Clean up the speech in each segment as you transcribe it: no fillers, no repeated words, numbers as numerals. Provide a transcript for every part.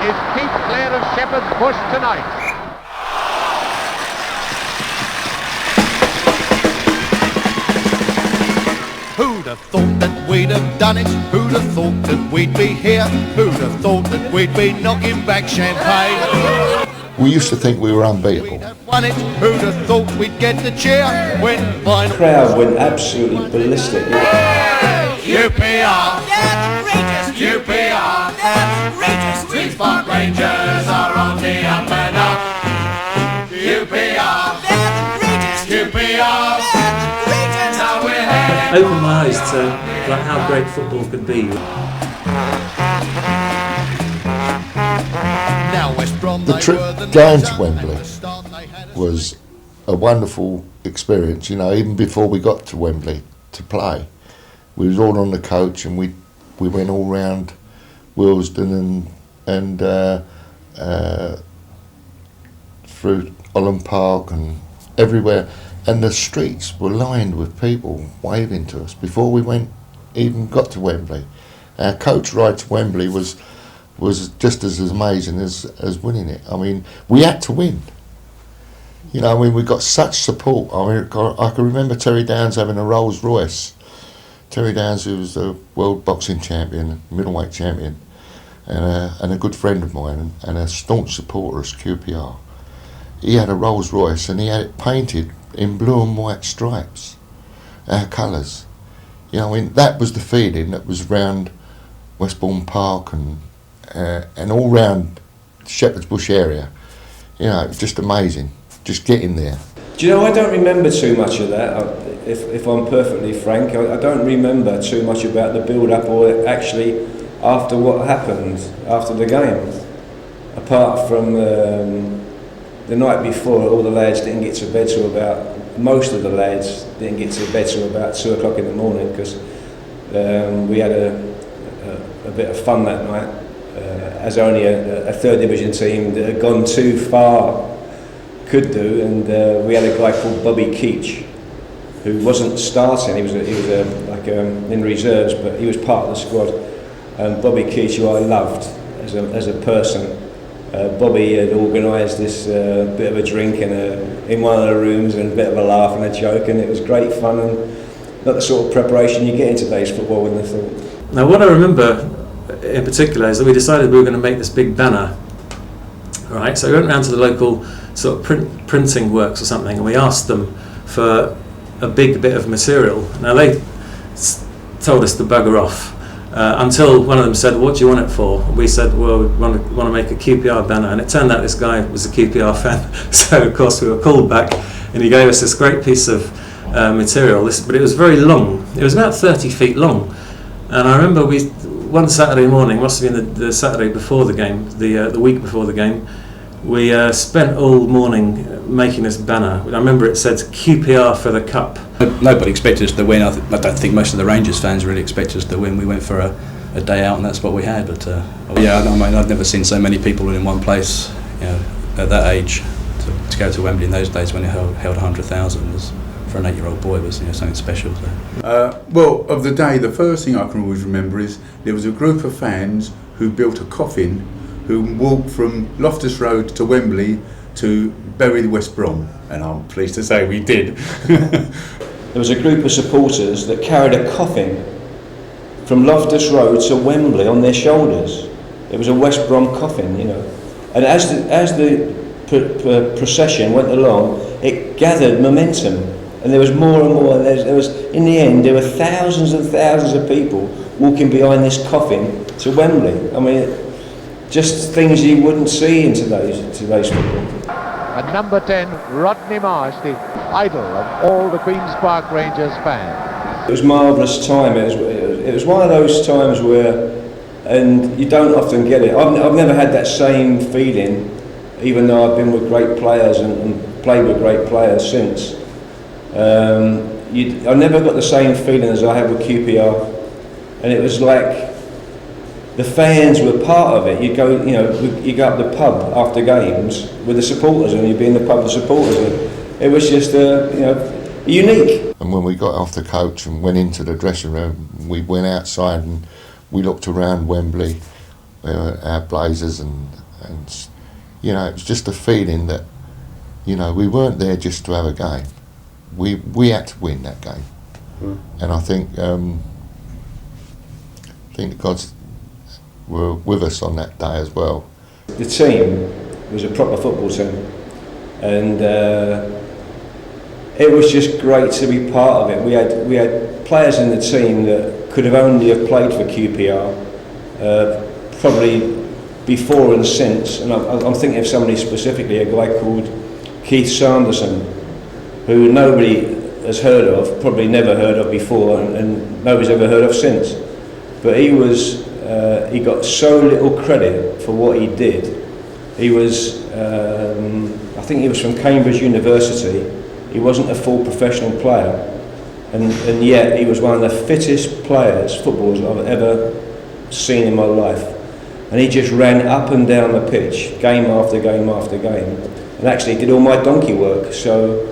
is keep clear of Shepherd's Bush tonight. Who'd have thought that we'd have done it? Who'd have thought that we'd be here? Who'd have thought that we'd be knocking back champagne? We used to think we were unbeatable. Won it. Who'd have thought we'd get the cheer when the crowd went absolutely ballistic. QPR, QPR, Queen's Park Rangers are on the up and up. QPR, QPR, now we're heading. Opened my eyes to like how great football could be. The trip going to Wembley was a wonderful experience. You know, even before we got to Wembley to play, we was all on the coach and we went all round Willesden and through Holland Park and everywhere, and the streets were lined with people waving to us before we even got to Wembley. Our coach ride to Wembley was just as amazing as winning it. I mean, we had to win. You know, I mean, we got such support. I mean, I can remember Terry Downs having a Rolls Royce. Terry Downs, who was the world boxing champion, middleweight champion, and a good friend of mine, and a staunch supporter of QPR. He had a Rolls Royce and he had it painted in blue and white stripes, our colours. You know, I mean, that was the feeling that was round Westbourne Park and all round Shepherd's Bush area. You know, it was just amazing, just getting there. Do you know, I don't remember too much of that, if I'm perfectly frank. I don't remember too much about the build-up or actually after what happened after the game. Apart from the night before, all the lads didn't get to bed till about, most of the lads didn't get to bed till about 2 o'clock in the morning because we had a bit of fun that night. As only a third division team that had gone too far could do, and we had a guy called Bobby Keach who wasn't starting. He was in reserves, but he was part of the squad. And Bobby Keach, who I loved as a person, Bobby had organised this bit of a drink in one of the rooms and a bit of a laugh and a joke, and it was great fun and not the sort of preparation you get in today's football, wouldn't have thought. Now, what I remember in particular is that we decided we were going to make this big banner. Right, so we went round to the local sort of printing works or something, and we asked them for a big bit of material. Now they told us to bugger off until one of them said, "What do you want it for?" We said, "Well, we want to make a QPR banner," and it turned out this guy was a QPR fan. So of course we were called back, and he gave us this great piece of material. But it was very long. It was about 30 feet long, and I remember one Saturday morning, must have been the Saturday before the game, the week before the game, we spent all morning making this banner. I remember it said QPR for the cup. Nobody expected us to win. I don't think most of the Rangers fans really expected us to win. We went for a day out and that's what we had. But yeah, I mean, I've never seen so many people in one place, you know, at that age. To go to Wembley in those days when it held 100,000 was, for an 8-year-old boy, was, you know, something special. So. Well, of the day, the first thing I can always remember is there was a group of fans who built a coffin, who walked from Loftus Road to Wembley to bury West Brom, and I'm pleased to say we did. There was a group of supporters that carried a coffin from Loftus Road to Wembley on their shoulders. It was a West Brom coffin, you know. And as the procession went along, it gathered momentum, and there was more and more. There was, in the end, there were thousands and thousands of people walking behind this coffin to Wembley. I mean, just things you wouldn't see in today's football. And number 10, Rodney Marsh, the idol of all the Queen's Park Rangers fans. It was a marvellous time. It was one of those times where, and you don't often get it. I've never had that same feeling, even though I've been with great players and played with great players since. I never got the same feeling as I had with QPR, and it was like the fans were part of it. You go up the pub after games with the supporters, and you'd be in the pub with the supporters. And it was just, unique. And when we got off the coach and went into the dressing room, we went outside and we looked around Wembley, our blazers, and you know, it was just a feeling that, you know, we weren't there just to have a game. We had to win that game, and I think the gods were with us on that day as well. The team was a proper football team, and it was just great to be part of it. We had players in the team that could have only have played for QPR, probably before and since. And I'm thinking of somebody specifically, a guy called Keith Sanderson, who nobody has heard of, probably never heard of before, and nobody's ever heard of since. But he was, he got so little credit for what he did. He was, I think he was from Cambridge University. He wasn't a full professional player, and yet he was one of the fittest players, footballers I've ever seen in my life. And he just ran up and down the pitch, game after game after game, and actually did all my donkey work. So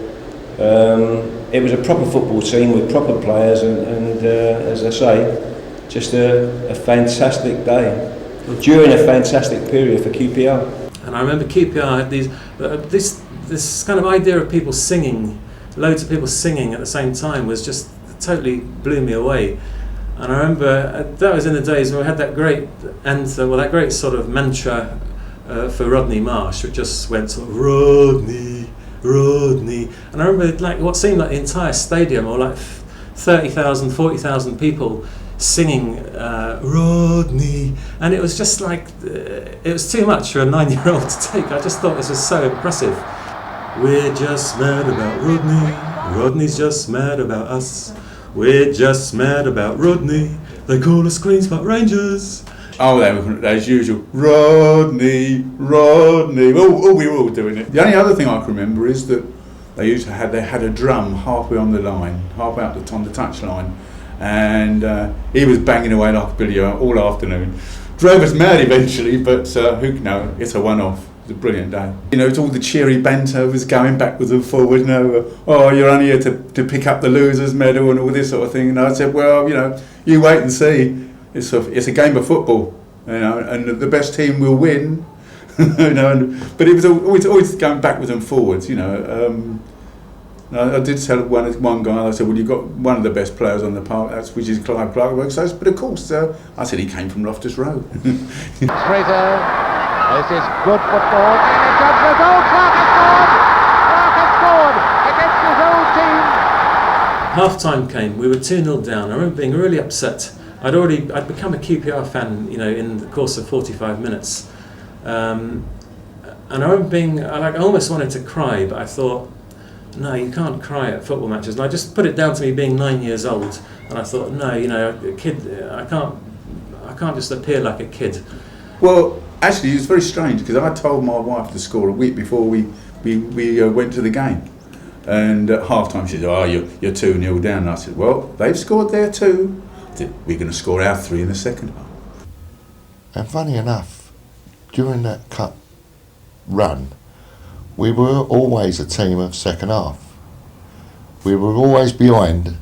it was a proper football team with proper players, and as I say, just a fantastic day during a fantastic period for QPR. And I remember QPR had this kind of idea of people singing, loads of people singing at the same time, was just totally blew me away. And I remember that was in the days when we had that great anthem, well, that great sort of mantra for Rodney Marsh, which just went sort of Rodney, Rodney. And I remember like what seemed like the entire stadium, or like 30,000, 40,000 people singing Rodney, and it was just like it was too much for a 9-year-old to take. I just thought this was so impressive. We're just mad about Rodney, Rodney's just mad about us. We're just mad about Rodney, they call us Queen's Park Rangers. Oh, they were, as usual, Rodney, Rodney. Oh, we were all doing it. The only other thing I can remember is that they had a drum halfway on the line, halfway up on the touch line, and he was banging away like a billy all afternoon. Drove us mad eventually, but who can know? It's a one-off. It's a brilliant day. You know, it's all the cheery banter was going backwards and forwards. You know, oh, you're only here to pick up the losers medal and all this sort of thing. And I said, well, you know, you wait and see. It's a game of football, you know, and the best team will win. You know, but it was always going backwards and forwards. You know. I did tell one guy, I said, well, you've got one of the best players on the park, which is Clive Clark. But of course, I said he came from Loftus Road. Fraser, this is good football, and it's up the goal. Clark has scored! Clark has scored against his own team. Half-time came, we were 2-0 down. I remember being really upset. I'd become a QPR fan, you know, in the course of 45 minutes. And I remember being, I almost wanted to cry, but I thought, no, you can't cry at football matches. And I just put it down to me being 9 years old, and I thought, no, you know, a kid, I can't just appear like a kid. Well, actually, it was very strange because I told my wife to score a week before we went to the game, and at half time she said, "Oh, you're 2-0 down." And I said, "Well, they've scored there too. We're going to score our 3 in the second half." And funny enough, during that cup run, we were always a team of second half. We were always behind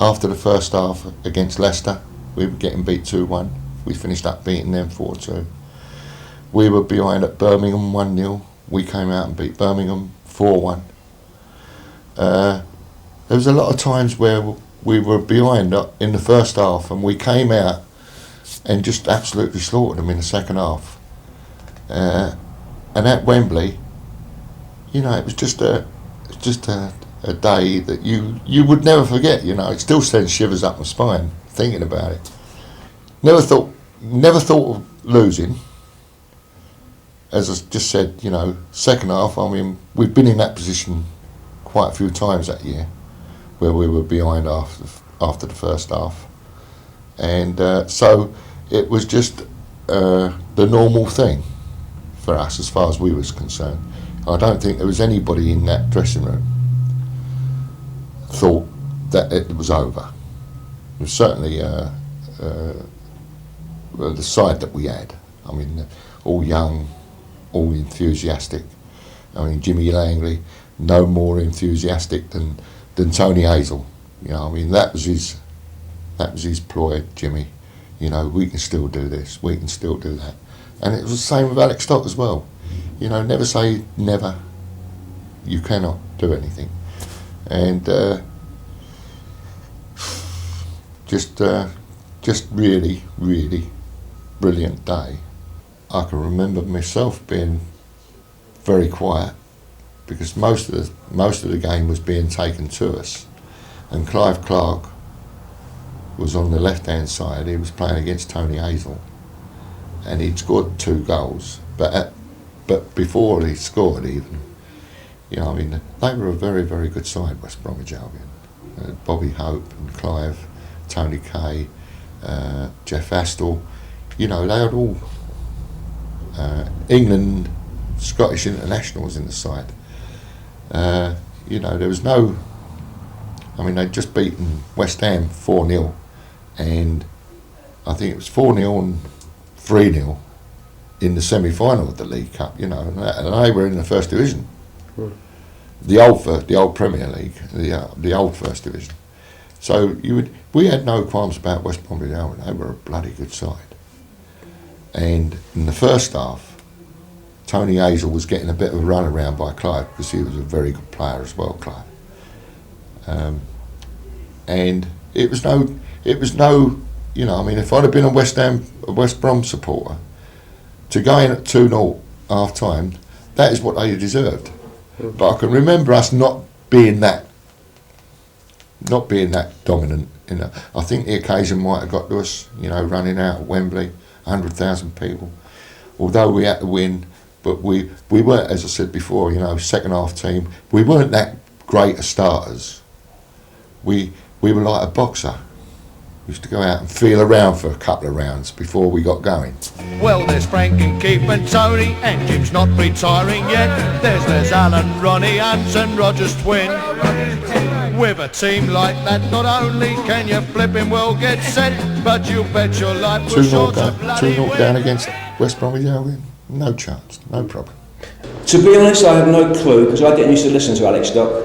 after the first half against Leicester. We were getting beat 2-1. We finished up beating them 4-2. We were behind at Birmingham 1-0. We came out and beat Birmingham 4-1. There was a lot of times where we were behind in the first half, and we came out and just absolutely slaughtered them in the second half. And at Wembley, you know, it was just a day that you would never forget. You know, it still sends shivers up my spine thinking about it. Never thought of losing. As I just said, you know, second half, I mean, we've been in that position quite a few times that year, where we were behind after the first half, and so it was just the normal thing for us as far as we was concerned. I don't think there was anybody in that dressing room thought that it was over. It was certainly the side that we had. I mean, all young, all enthusiastic. I mean, Jimmy Langley, no more enthusiastic than Tony Hazel. You know, I mean, that was his ploy, Jimmy. You know, we can still do this, we can still do that. And it was the same with Alex Stock as well. You know, never say never. You cannot do anything. And just really, really brilliant day. I can remember myself being very quiet because most of the game was being taken to us, and Clive Clark was on the left-hand side. He was playing against Tony Hazel, and he'd scored 2 goals. But before he scored, even, you know, I mean, they were a very, very good side, West Bromwich Albion. Bobby Hope and Clive, Tony Kay, Jeff Astle. You know, they had all England, Scottish internationals in the side. You know, there was no. I mean, they'd just beaten West Ham 4-0, and I think it was 4-0 and 3-0 in the semi-final of the League Cup. You know, and they were in the First Division, the old Premier League, the old First Division. So we had no qualms about West Bromwich Albion. They were a bloody good side. And in the first half, Tony Hazel was getting a bit of a run around by Clive because he was a very good player as well, Clive. And it was no, you know, I mean, if I'd have been a West Brom supporter, to go in at 2-0 half time, that is what they deserved. But I can remember us not being that dominant. You know, I think the occasion might have got to us. You know, running out at Wembley, 100,000 people. Although we had to win, but we weren't, as I said before, you know, second half team. We weren't that great as starters. We were like a boxer. We used to go out and feel around for a couple of rounds before we got going. Well, there's Frank and Keith and Tony, and Jim's not retiring yet. There's Alan, Ronnie, Anton, Rogers twin. With a team like that, not only can you flipping well get set, but you bet your life will short to bloody 2-0 down against West Bromwich Albion. No chance, no problem. To be honest, I have no clue because I didn't used to listen to Alex Stock.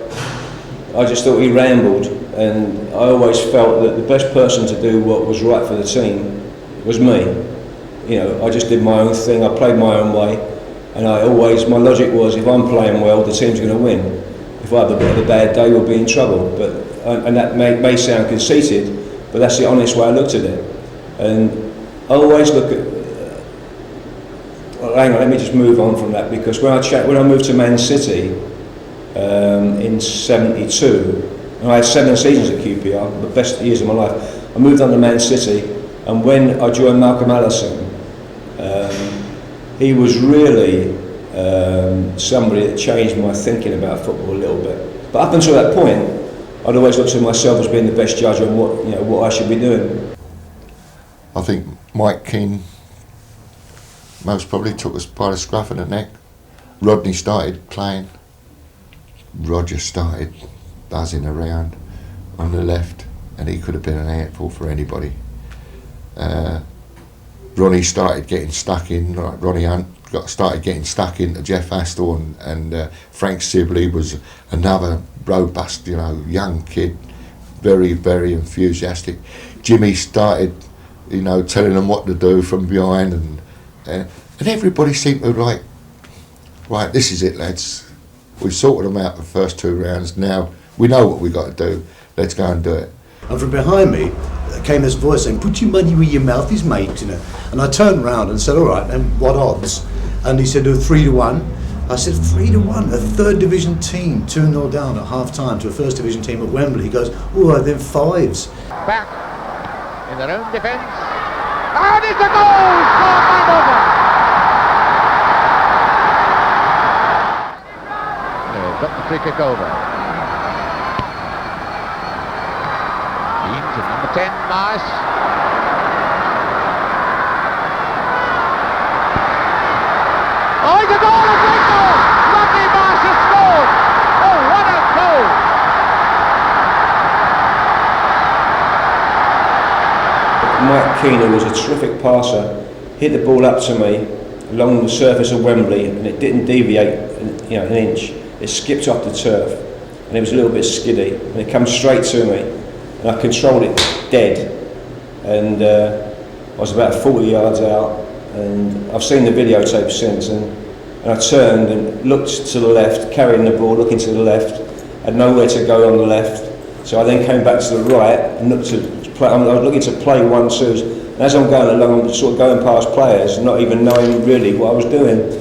I just thought he rambled, and I always felt that the best person to do what was right for the team was me. You know, I just did my own thing, I played my own way, and my logic was, if I'm playing well, the team's going to win. If I have a bit of a bad day, we'll be in trouble. And that may sound conceited, but that's the honest way I looked at it. And I always look at. Hang on, let me just move on from that, because when I moved to Man City in '72, and I had 7 seasons at QPR, the best years of my life. I moved on to Man City, and when I joined Malcolm Allison, he was really somebody that changed my thinking about football a little bit. But up until that point, I'd always looked at myself as being the best judge on what I should be doing. I think Mike Keane most probably took us by the scruff of the neck. Rodney started playing. Roger started buzzing around on the left, and he could have been an handful for anybody. Ronnie started getting stuck in. Ronnie Hunt started getting stuck into Jeff Astle, and Frank Sibley was another robust, you know, young kid, very, very enthusiastic. Jimmy started, you know, telling them what to do from behind, and everybody seemed to like, right, this is it, lads. We sorted them out the first 2 rounds. Now we know what we got to do. Let's go and do it. And from behind me came this voice saying, "Put your money where your mouth is, mate." You know. And I turned round and said, "All right, and what odds?" And he said, 3-1. I said, 3-1, a 3rd division team, 2-0 down at half time to a 1st division team at Wembley. He goes, "Oh, then 5s." Back in their own defence. And it's a goal! Scored by Morgan! They've got the free kick over. Keane to number 10, Marsh. Oh, it's a goal! A great goal! Rodney Marsh has scored! Oh, what a goal! Mike Keane, who was a terrific passer, hit the ball up to me along the surface of Wembley, and it didn't deviate, an inch. It skipped off the turf, and it was a little bit skiddy, and it came straight to me, and I controlled it dead, and I was about 40 yards out, and I've seen the videotape since, and I turned and looked to the left, carrying the ball, looking to the left, had nowhere to go on the left, so I then came back to the right and looked to play. I was looking to play 1-2s, and as I'm going along, I'm sort of going past players, not even knowing really what I was doing,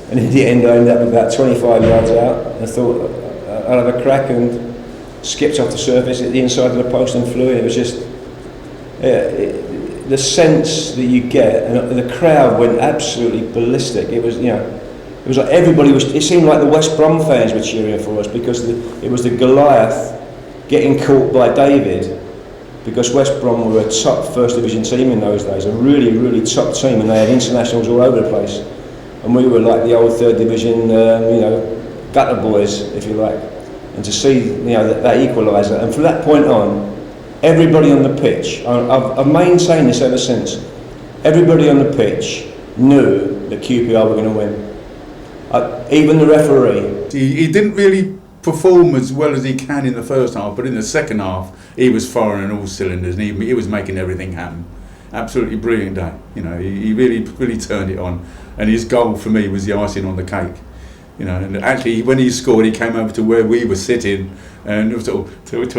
and in the end I ended up about 25 yards out. I thought I'd have a crack and skipped off the surface at the inside of the post and flew in. It was just the sense that you get, and the crowd went absolutely ballistic. It was, it was like everybody was. It seemed like the West Brom fans were cheering for us because it was the Goliath getting caught by David, because West Brom were a top first division team in those days, a really, really top team, and they had internationals all over the place, and we were like the old third division, gutter boys, if you like. And to see, that equaliser, and from that point on, everybody on the pitch, I've maintained this ever since, everybody on the pitch knew that QPR were going to win. Even the referee. He didn't really perform as well as he can in the first half, but in the second half, he was firing on all cylinders, and he was making everything happen. Absolutely brilliant day. He really turned it on, and his goal for me was the icing on the cake. And actually, when he scored, he came over to where we were sitting, and to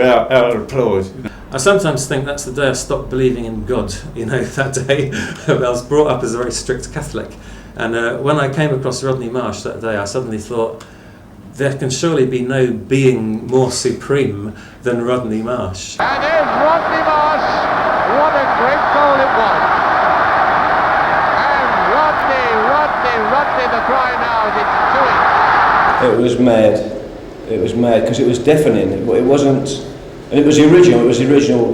our applause. I sometimes think that's the day I stopped believing in God. That day I was brought up as a very strict Catholic, and when I came across Rodney Marsh that day, I suddenly thought, there can surely be no being more supreme than Rodney Marsh. And there's Rodney Marsh. What a great goal it was. And Rodney, the cry now, it's 2-1. It was mad. It was mad because it was deafening. It wasn't, and it was the original. It was the original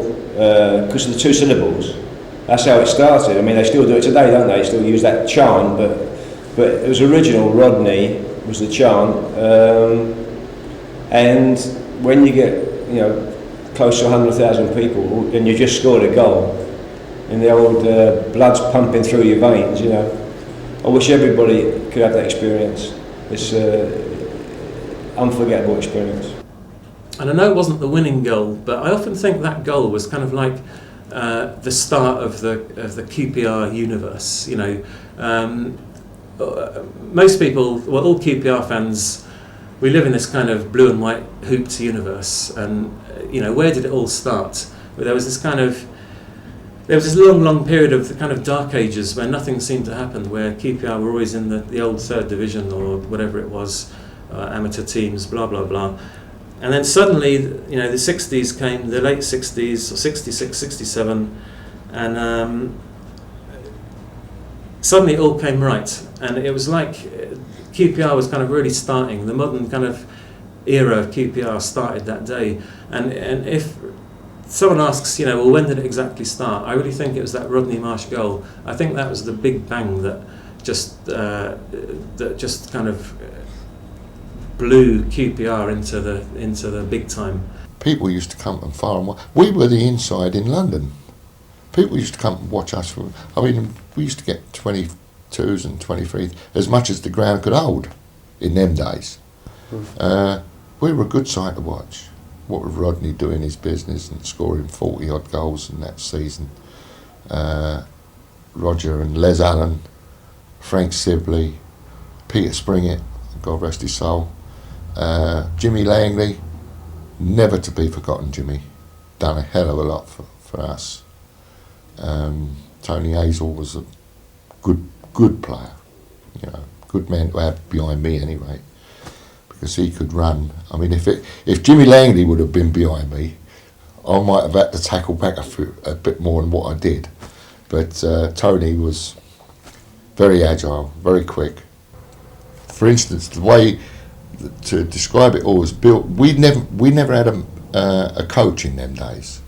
because of the two syllables. That's how it started. I mean, they still do it today, don't they? They still use that chant, but it was original. Rodney was the chant, and when you get close to 100,000 people and you just scored a goal, and the old blood's pumping through your veins, I wish everybody could have that experience. It's unforgettable experience. And I know it wasn't the winning goal, but I often think that goal was kind of like the start of the QPR universe. Most people, well, all QPR fans, we live in this kind of blue and white hooped universe, and where did it all start? There was this long period of the kind of dark ages where nothing seemed to happen, where QPR were always in the old third division or whatever it was, amateur teams, blah blah blah. And then suddenly, the 60s came, the late 60s, or 66, 67, and suddenly it all came right. And it was like QPR was kind of really starting, the modern kind of era of QPR started that day. And if someone asks, well, when did it exactly start? I really think it was that Rodney Marsh goal. I think that was the big bang that just kind of blew QPR into the big time. People used to come from far and wide. We were the inside in London. People used to come and watch us. We used to get 22s and 23s, as much as the ground could hold in them days. We were a good sight to watch. What with Rodney doing his business and scoring 40 odd goals in that season. Roger and Les Allen, Frank Sibley, Peter Springett, God rest his soul, Jimmy Langley, never to be forgotten. Jimmy done a hell of a lot for us. Tony Hazel was a good player, good man to have behind me anyway, because he could run. I mean, if Jimmy Langley would have been behind me, I might have had to tackle back a bit more than what I did. But Tony was very agile, very quick. For instance, the way to describe it all was built. We never had a coach in them days.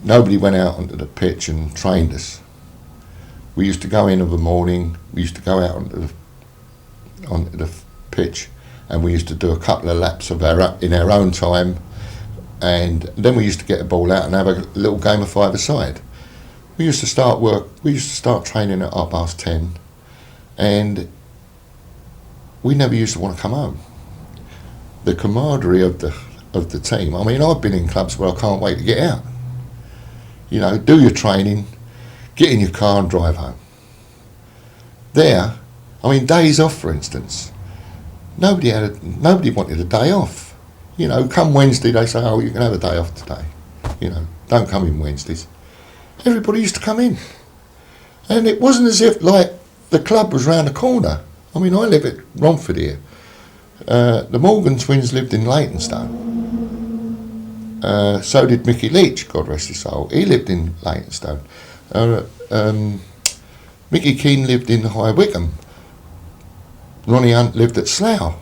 Nobody went out onto the pitch and trained us. We used to go in of a morning. We used to go out onto the pitch, and we used to do a couple of laps in our own time, and then we used to get the ball out and have a little game of five-a-side. We used to start training at 10:30, and we never used to want to come home. The camaraderie of the team. I mean, I've been in clubs where I can't wait to get out. You know, do your training, get in your car and drive home. There, I mean, days off, for instance. Nobody wanted a day off. You know, come Wednesday, they say, oh, you can have a day off today. You know, don't come in Wednesdays. Everybody used to come in. And it wasn't as if, like, the club was round the corner. I mean, I live at Romford here. The Morgan twins lived in Leytonstone. So did Mickey Leach, God rest his soul. He lived in Leytonstone. Mickey Keane lived in High Wycombe. Ronnie Hunt lived at Slough.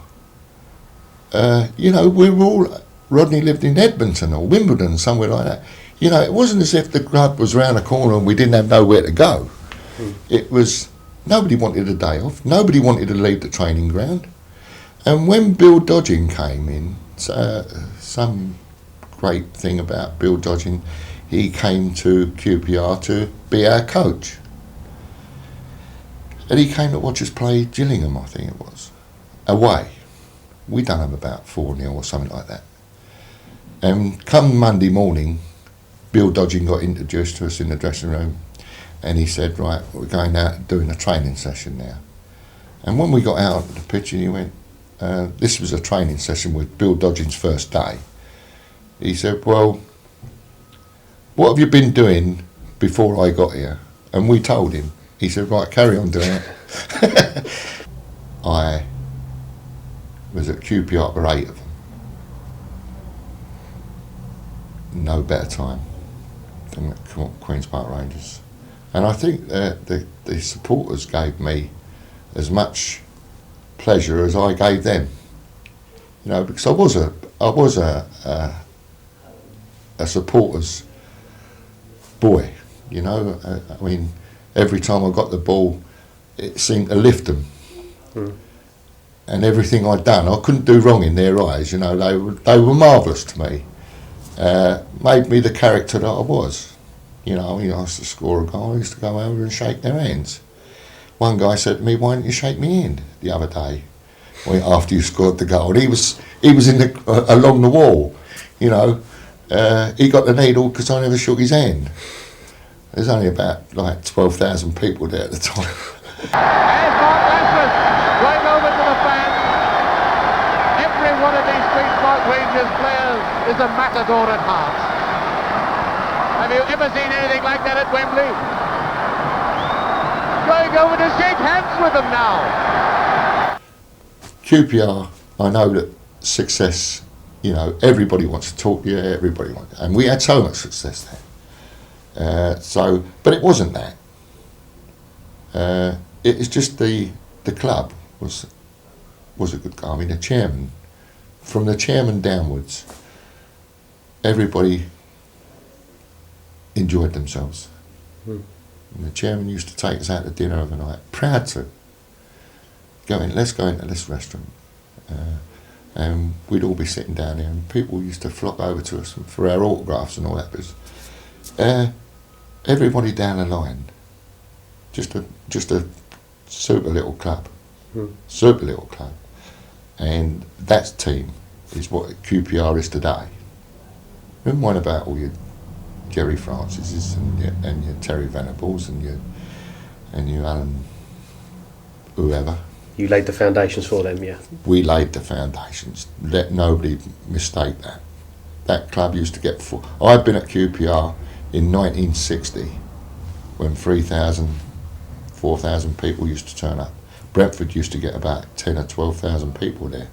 You know, we were all... Rodney lived in Edmonton or Wimbledon, somewhere like that. You know, it wasn't as if the club was round the corner and we didn't have nowhere to go. It was... Nobody wanted a day off. Nobody wanted to leave the training ground. And when Bill Dodgin came in, some great thing about Bill Dodgin, he came to QPR to be our coach. And he came to watch us play Gillingham, I think it was, away. We done them about 4-0 or something like that. And come Monday morning, Bill Dodgin got introduced to us in the dressing room, and he said, right, we're going out doing a training session now. And when we got out of the pitch, and he went, this was a training session with Bill Dodgin's first day. He said, well, what have you been doing before I got here? And we told him. He said, right, carry on doing it. I was at QPR for 8 of them. No better time than at Queen's Park Rangers. And I think that the supporters gave me as much pleasure as I gave them. You know, because I was a supporter's boy. You know, I mean, every time I got the ball, it seemed to lift them. And everything I'd done, I couldn't do wrong in their eyes. You know, they were marvellous to me. Made me the character that I was. You know, I mean, I used to score a goal, I used to go over and shake their hands. One guy said to me, why didn't you shake me hand the other day? After you scored the goal. And he was in along the wall, you know. He got the needle because I never shook his hand. There's only about like 12,000 people there at the time. There's Mark Lazarus going over to the fans. Every one of these Queen's Park Rangers players is a matador at heart. Have you ever seen anything like that at Wembley? Going over to shake hands with them now. QPR, I know that success, you know, everybody wants to talk to you, everybody wants, and we had so much success there. But it wasn't that. It's just the club was a good guy. I mean, the chairman, from the chairman downwards, everybody enjoyed themselves. And the chairman used to take us out to dinner overnight, proud to. Let's go into this restaurant. And we'd all be sitting down there, and people used to flock over to us for our autographs and all that. But everybody down the line, just a super little club, super little club, and that team is what QPR is today. Never mind about all your Jerry Francises and your Terry Venables and your Alan, whoever. You laid the foundations for them, yeah. We laid the foundations. Let nobody mistake that. That club used to get full. I've been at QPR in 1960 when 3,000, 4,000 people used to turn up. Brentford used to get about 10 or 12,000 people there.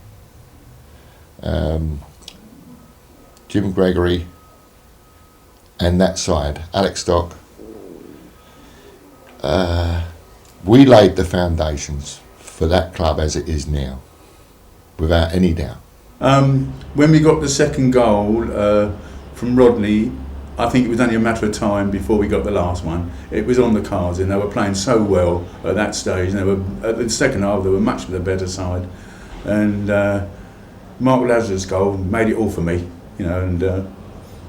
Jim Gregory and that side, Alex Stock, we laid the foundations for that club as it is now, without any doubt. When we got the second goal from Rodney, I think it was only a matter of time before we got the last one. It was on the cards, and they were playing so well at that stage. And they were at the second half, they were much the better side. And Mark Lazarus' goal made it all for me, you know. And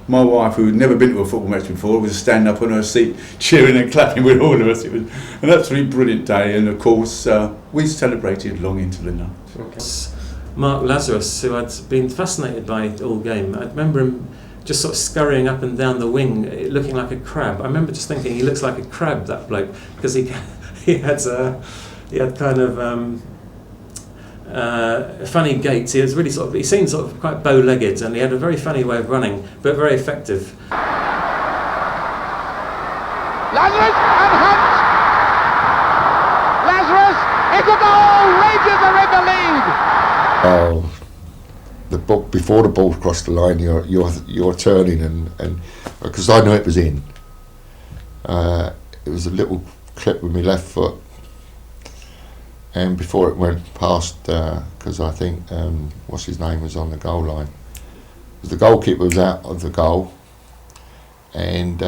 my wife, who had never been to a football match before, was standing up on her seat, cheering and clapping with all of us. It was an absolutely brilliant day, and of course, we celebrated long into the night. Okay. Mark Lazarus, who I'd been fascinated by all game. I remember him just sort of scurrying up and down the wing, looking like a crab. I remember just thinking, he looks like a crab, that bloke, because he had kind of funny gaits. He was really he seemed sort of quite bow-legged, and he had a very funny way of running, but very effective. Lazarus and Hunt! Lazarus into goal! Rangers are in the lead! Oh, the ball, before the ball crossed the line, you're turning, and because I knew it was in. It was a little clip with my left foot, and before it went past, because I think what's his name was on the goal line. The goalkeeper was out of the goal, and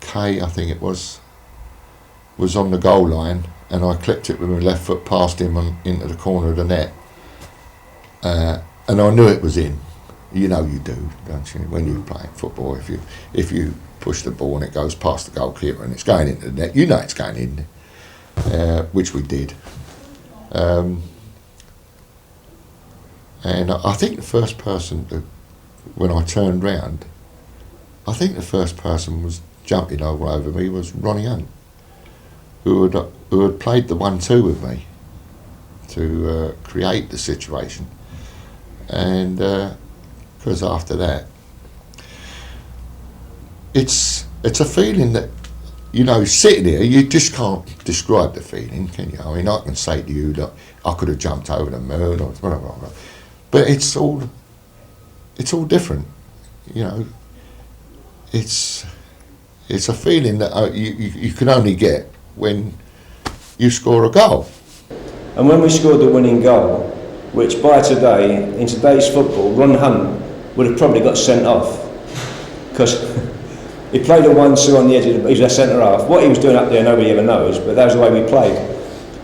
Kay, I think it was on the goal line, and I clipped it with my left foot past him into the corner of the net. And I knew it was in. You know you do, don't you? When you're playing football, if you push the ball and it goes past the goalkeeper and it's going into the net, you know it's going in, which we did. And I think the first person, when I turned round, I think the first person was jumping all over me was Ronnie Hunt, who had played the 1-2 with me to create the situation. And because after that, it's a feeling that, you know, sitting here, you just can't describe the feeling, can you? I mean, I can say to you that I could have jumped over the moon or whatever, but it's all different, you know. It's a feeling that you can only get when you score a goal. And when we scored the winning goal, which by today, in today's football, Ron Hunt would have probably got sent off, because he played a 1-2 on the edge of he was a centre half. What he was doing up there, nobody ever knows, but that was the way we played.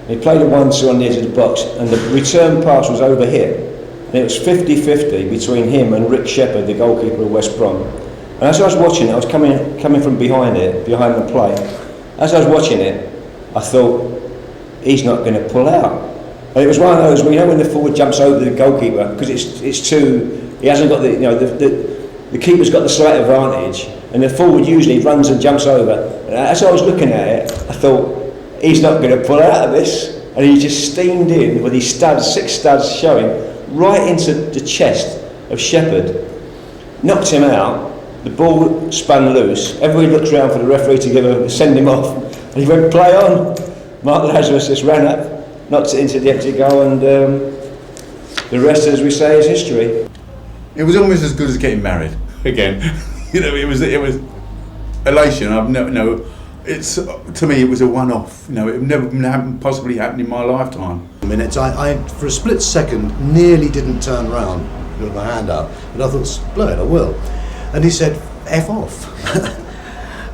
He played a 1-2 on the edge of the box, and the return pass was overhit, and it was 50-50 between him and Rick Shepherd, the goalkeeper of West Brom. And as I was watching it, I was coming from behind the play. As I was watching it, I thought, he's not going to pull out. And it was one of those, you know, when the forward jumps over the goalkeeper, because it's too, he hasn't got the, you know, the keeper's got the slight advantage, and the forward usually runs and jumps over. And as I was looking at it, I thought, he's not going to pull out of this. And he just steamed in with his studs, 6 studs showing, right into the chest of Shepherd, knocked him out. The ball spun loose. Everybody looked around for the referee to send him off, and he went, play on. Mark Lazarus just ran up, knocked it into the empty goal, and the rest, as we say, is history. It was almost as good as getting married again. You know, it was elation. It's to me it was a one-off. You know, it never possibly happened in my lifetime. Minutes, I for a split second nearly didn't turn round with my hand up, but I thought, blow it, I will. And he said, F off.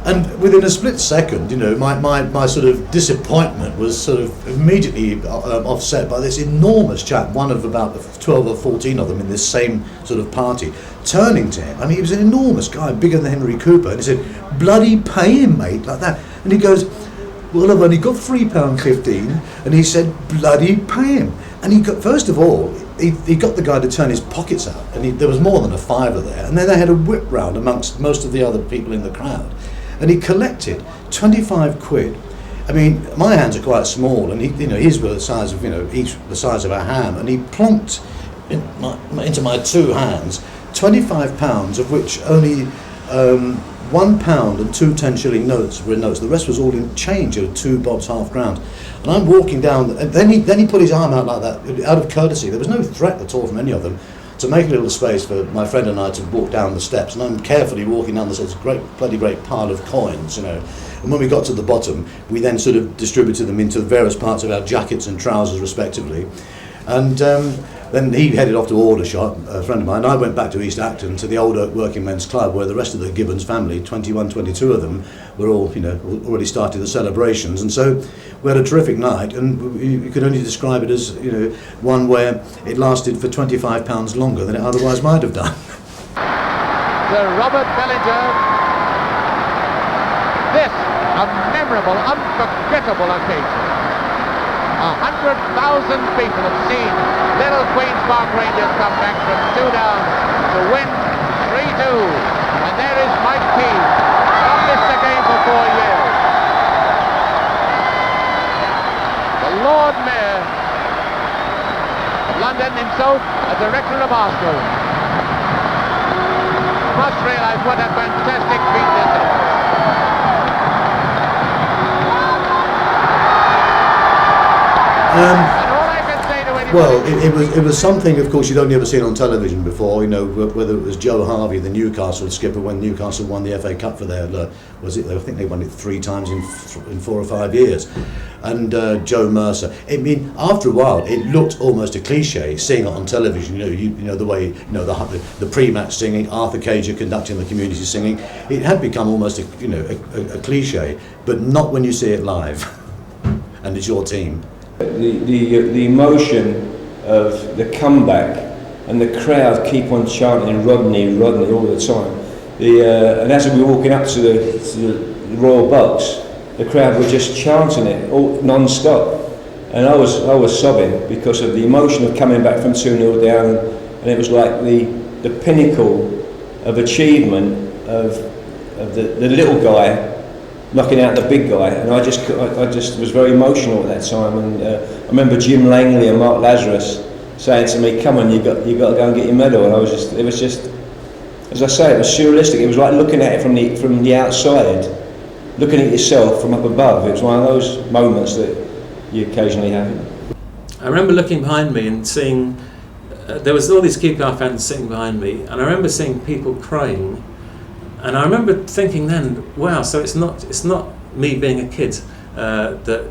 And within a split second, you know, my sort of disappointment was sort of immediately offset by this enormous chap, one of about 12 or 14 of them in this same sort of party, turning to him. I mean, he was an enormous guy, bigger than Henry Cooper, and he said, bloody pay him, mate, like that. And he goes, well, I've only got £3.15, and he said, bloody pay him. And he got, first of all, he got the guy to turn his pockets out, and there was more than a fiver there, and then they had a whip round amongst most of the other people in the crowd. And he collected 25 quid. I mean, my hands are quite small, and his were the size of, each the size of a ham, and he plonked into my 2 hands £25, of which only £1 and 2 10-shilling notes were in notes. The rest was all in change of 2 bobs half crown. And I'm walking down, and then he put his arm out like that, out of courtesy. There was no threat at all from any of them, to make a little space for my friend and I to walk down the steps. And I'm carefully walking down the steps, bloody great pile of coins, And when we got to the bottom, we then sort of distributed them into various parts of our jackets and trousers respectively. And then he headed off to Aldershot, a friend of mine. I went back to East Acton to the Old Oak Working Men's Club, where the rest of the Gibbons family, 21, 22 of them, were all, already started the celebrations. And so we had a terrific night, and you could only describe it as, one where it lasted for £25 longer than it otherwise might have done. Sir Robert Bellinger. This, a memorable, unforgettable occasion. 100,000 people have seen Little Queen's Park Rangers come back from 2 down to win 3 And there is Mike Keane. Not missed a game for 4 years. The Lord Mayor of London himself, a director of Arsenal, must realise what a fantastic feat this is. Well, it was something, of course, you'd only ever seen on television before. You know, whether it was Joe Harvey, the Newcastle skipper, when Newcastle won the FA Cup for their, I think they won it 3 times in 4 or 5 years, and Joe Mercer. I mean, after a while, it looked almost a cliche seeing it on television. You know the way, the pre-match singing, Arthur Cager conducting the community singing. It had become almost a cliche, but not when you see it live, and it's your team. The emotion of the comeback and the crowd keep on chanting Rodney all the time. And as we were walking up to the Royal Box, the crowd were just chanting it all non-stop, and I was sobbing because of the emotion of coming back from 2-0 down, and it was like the pinnacle of achievement of the little guy knocking out the big guy, and I just was very emotional at that time. And I remember Jim Langley and Mark Lazarus saying to me, "Come on, you got to go and get your medal." And it was just, as I say, it was surrealistic. It was like looking at it from the outside, looking at yourself from up above. It was one of those moments that you occasionally have. I remember looking behind me and seeing there was all these QPR fans sitting behind me, and I remember seeing people crying. And I remember thinking then, wow, so it's not me being a kid that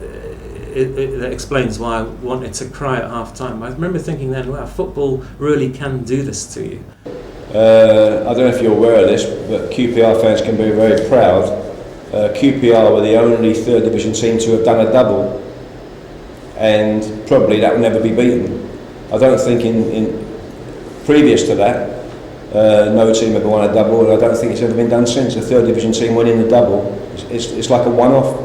explains why I wanted to cry at half time. I remember thinking then, wow, football really can do this to you. I don't know if you're aware of this, but QPR fans can be very proud. QPR were the only third division team to have done a double, and probably that will never be beaten. I don't think in previous to that, no team ever won a double, and I don't think it's ever been done since. A third division team winning the double, it's like a one-off.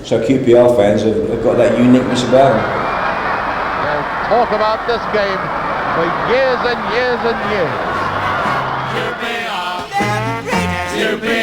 So QPR fans have got that uniqueness about them. They'll talk about this game for years and years and years. QPR.